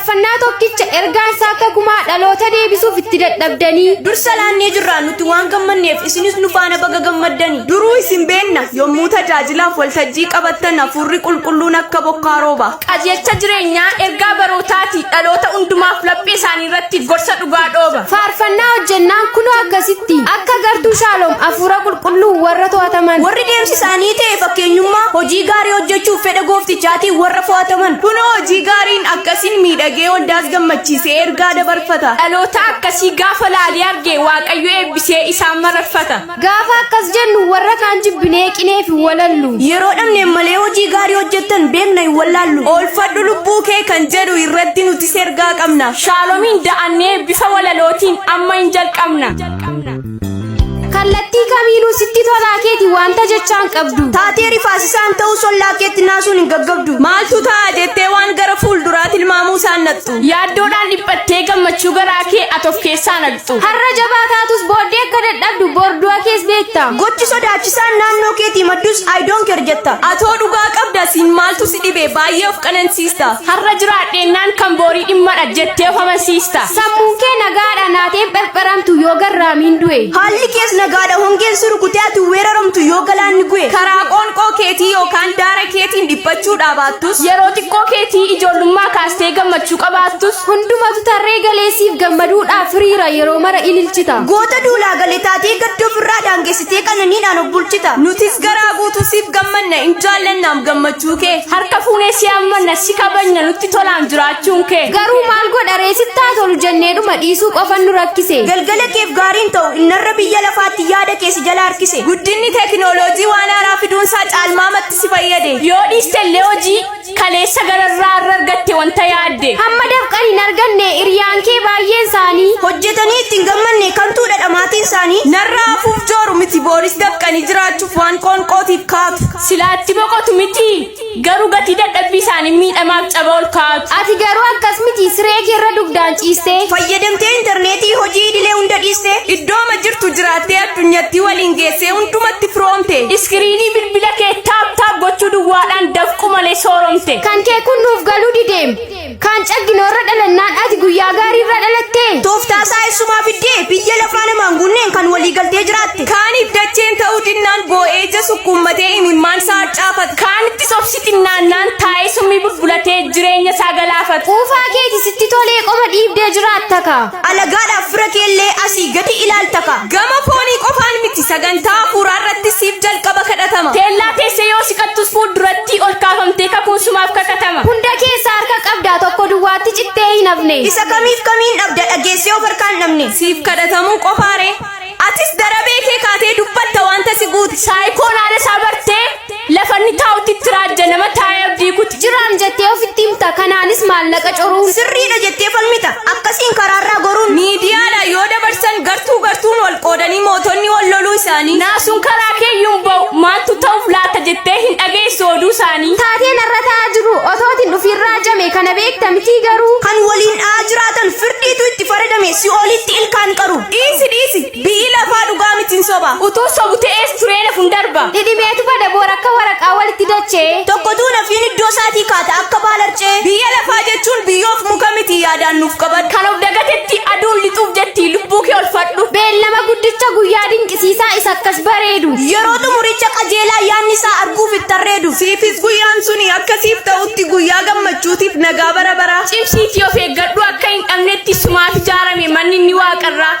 faarfannaa tokkicha ergaan saakka gumaa dhaloota deebisuuf itti dadhabdanii dursalaannee jirraan nuti waan gammanneef isinis nu faana baga gammaddanii duruu isin beenna yommuu tajaajilaaf waltajjii qabattan hafuurri qulqulluun akka bokkaa rooba qajeelcha jireenyaa ergaa barootaati dhaloota hundumaaf laphee isaanii irratti gorsa dhugaa dhooba faarfannaa hojjennaan kunoo akkasitti akka gartuu shaaloom hafuura qulqulluu warra to'ataman warri deemsi isaanii ta'e fakkeenyummaa hojii gaarii hojjechuuf fedha gooftichaatiin warra fo'ataman kunoo hojii gaariin akkasiin miidhagee waldaas gammachiisee ergaa dabarfata dhaloota akkasii gaafa laalee argee waaqayyo eebbisee isaan mararfata gaafa akkas jennu warra kaan jibbinee qinee fi walallu yeroo dhabneen malee hojii gaarii hojjettan beekna hin wallaallu oolfadhu lubbuu kee kan jedhu irratti nutis ergaa qabna shaaloomiin da'annee bifa walalootiin amma hin jalqabna kallattii kamiinuu sitti tolaa keeti wanta jechaan qabdu taatee rifaasisaan ta'uu sollaa keetti naasuun hin gaggabdu maaltu ta'a jettee waan gara fuulduraa tilmaamuu isaan nattu yaaddoodhaan dhiphattee gammachuu garaa kee atof keessaa naqxu har'a jabaa taatus booddee akka dadhabdu bordu'a kees beekta gochi sodaachisaan naannoo keetii maddus aayidoon ker jetta atoo dhugaa qabda siin maaltu si dhibee baay'ee of qanansiista har'a jiraadheennaan kan boorii dhimmadha jettee of amansiista sammuun kee nagaadha naateen pharpharamtu yoo garraamiin du'e haalli kees nagaadha hongeen si rukutee ati weeraramtu yoo galaanni gu'e karaa qoonqoo keetii yookaan daara keetiin dhiphachuudhaa baattus yeroo xiqqoo keetii ijoollummaa kaastee gammachuu qabaattus hundumatu tarree galeessiif gammaduudhaaf hiriira yeroo mara ililchita goota duulaa galee taatee gadda ofirraa daangeessitee qananiidhaan of bulchita nutis garaa guutuu siif gammanna hin jaallannaam gammachuu kee harka fuunee si hammanna si kabajna nutti tolaan jiraachuun kee garuu maal godha reessittaa tolu jenneedhuma dhiisuu qofan nu rakkise galgala keef gaariin ta'u innarra biyya lafaatti yaada keessa jala harkise guddinni teekinooloojii waan haaraa fiduunsaa caalmaamatti si fayyade yoo dhiistellee hojii kaleessa gararraa irra argatte wanta yaadde hamma dafqan hin arganne hiriyaan kee baay'een isaanii hojjetanii ittiin gammanne kamtuudha dhamaatiin isaanii narraa hafuuf jooru miti booris dafqanii jiraachuuf waan qoonqootiif kaatu silaatti boqotu miti garuu gatii dadhabbii isaanii miidhamaaf caba ol kaatu ati garuu akkas miti siree keerra dugdaan ciistee fayyadamtee intarneetii hojii idilee hunda dhiiste iddooma jirtu jiraattee addunyatti waliin geessee hundumatti firoomte iskiriinii bilbila kee taap gochuu duwwaadhaan dafqu malee sooromte kan kee kun nuuf galuu dideem kan cagginoorra dhalannaan ati guyyaa gaariirra dhalatte tooftaasaa eessumaa fiddee biyya lafaa namaan gunneen kan walii galtee jiraatte kaaniif dacheen ta'uu dinnaan boo'ee ija sukkuummatee imimmaan isaa caafata kaanitti sobsi xinnaannaan taa'ee summii bulbulatee jireenya isaa galaafata quufaa keeti sitti tolee qoma dhiibdee jiraattaka alagaadhaaf fira keellee asii gadi ilaaltaka gama foonii qofaan miti sagantaa hafuuraa irratti siif jalqaba kadhatama teellaa teessee yoo siqattus fuulduratti ol kaafamtee kakuun sumaaf kakatama hunda keessa harka qabdaa tokko duwwaatti cittee hin hafne isa kamiif kamiin dhabda dhageessee of harkaan dhabne siif kadhatamuu qofaaree atis darabee kee kaatee dubbatta wanta si guuti saayikoon haala isaa bartee lafanni taa'utti itti raajja nama taa'ee abdii kuti jiraam jettee ofitti himta kanaanis maallaqa coruun sirriidha jettee falmita akkasiin karaarraa goruun miidiyaadha yoo dabarsan gartuun wal qoodanii mootonni wal loluu isaanii naasuun karaa keeyyuun ba'u maaltu ta'uuf laata jettee hin dhageessu oduu isaanii taateen irra ta'aa jiru otootiin dhufiirraa jame kana beekta mitii garuu kan waliin dha'aa jiraatan firdiitu itti faradame si olitti ilkaan qaru dhiisi biyyi lafaa dhugaa mitiin soba utuu sobu ta'ees turee lafuun darba dhidhimeetu bada boora akka waraqaa walitti dachee tokkotuu nafiin iddoo isaatii kaata akka baalarcee biyya lafaa jechuun biyyoof muka miti yaadaan nuuf qaban kan of dagatetti aduun lixuuf jetti lubbuu kee olfadhu beellama guddicha guyyaa dinqisiisaa isa akkas bareedu yeroo xumuricha qajeelaa yaanni isaa arguuf itti arreedu siifis guyyaan suni akkasiif ta'utti guyyaa gammachuutiif nagaa bara baraa cimsiitii of eeggadhu akka hin dhabnetti sumaaf ijaarame manni inni waaqarraa